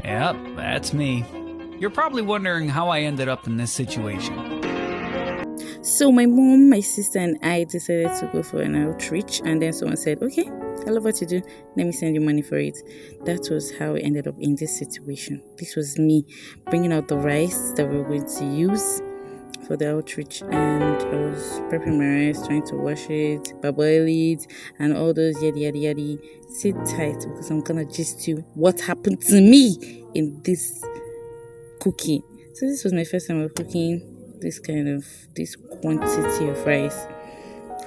Yep, that's me. You're probably wondering how I ended up in this situation. So my mom, my sister, and I decided to go for an outreach, and then someone said, "Okay, I love what you do. Let me send you money for it." That was how we ended up in this situation. This was me bringing out the rice that we were going to use for the outreach, and I was prepping my rice, trying to wash it, parboil it, and all those yadi yadi yadi. Sit tight because I'm gonna gist you what happened to me in this cooking. So this was my first time of cooking this quantity of rice,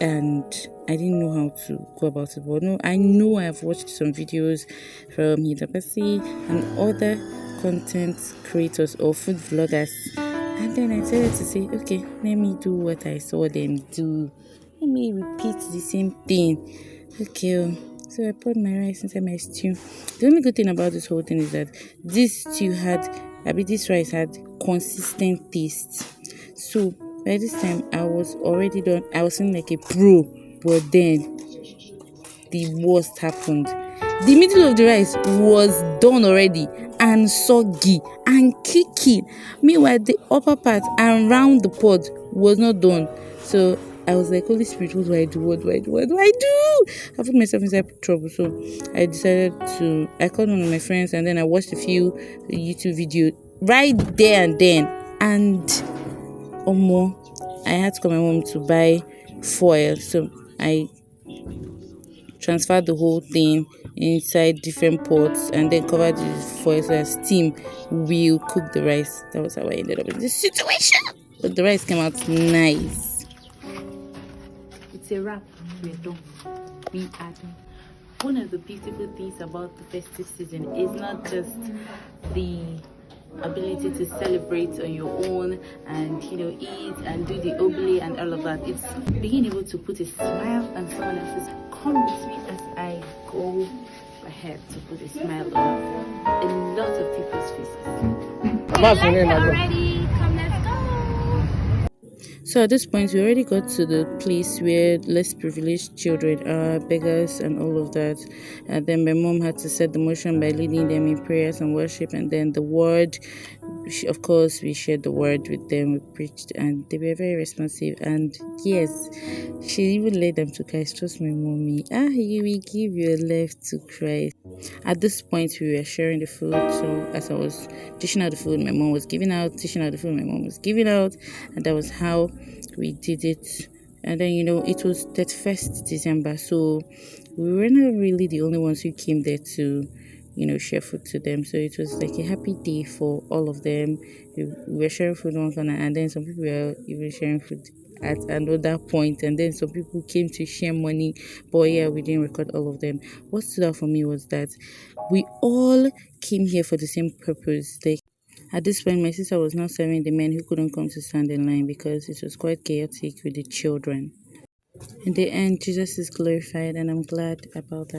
and I didn't know how to go about it. But no, I know I've watched some videos from Hidapasi and other content creators or food vloggers, and then I decided to say, okay, let me do what I saw them do. Let me repeat the same thing. Okay. So I poured my rice inside my stew. The only good thing about this whole thing is that this rice had consistent taste. So by this time, I was already done. I was feeling like a pro, but then the worst happened. The middle of the rice was done already and soggy and kicking. Meanwhile, the upper part and round the pot was not done. So I was like, Holy Spirit, what do I do? What do I do? What do I do? I put myself inside trouble. So I called one of my friends, and then I watched a few YouTube videos right there and then. And I had to call my mom to buy foil. So I transferred the whole thing inside different pots and then covered the foil so that steam will cook the rice. That was how I ended up in this situation. But the rice came out nice. It's a wrap. We're done. We are done. One of the beautiful things about the festive season is not just the ability to celebrate on your own and eat and do the obli and all of that. It's being able to put a smile on someone else's. Come with me as I go ahead to put a smile on a lot of people's faces. Already, come, let's go. So at this point, we already got to the place where less privileged children are, beggars, and all of that. And then my mom had to set the motion by leading them in prayers and worship, and then the word. Of course, we shared the word with them, we preached, and they were very responsive. And yes, she even led them to Christ. Trust my mommy. You will give your life to Christ. At this point, we were sharing the food. So as I was dishing out the food, my mom was giving out, dishing out the food, my mom was giving out, and that was how we did it. And then it was 31st December, so we were not really the only ones who came there to share food to them. So it was like a happy day for all of them. We were sharing food one corner, and then some people were even sharing food at another point, and then some people came to share money, but yeah, we didn't record all of them. What stood out for me was that we all came here for the same purpose. Like at this point, my sister was now serving the men who couldn't come to stand in line because it was quite chaotic with the children. In the end, Jesus is glorified, and I'm glad about that.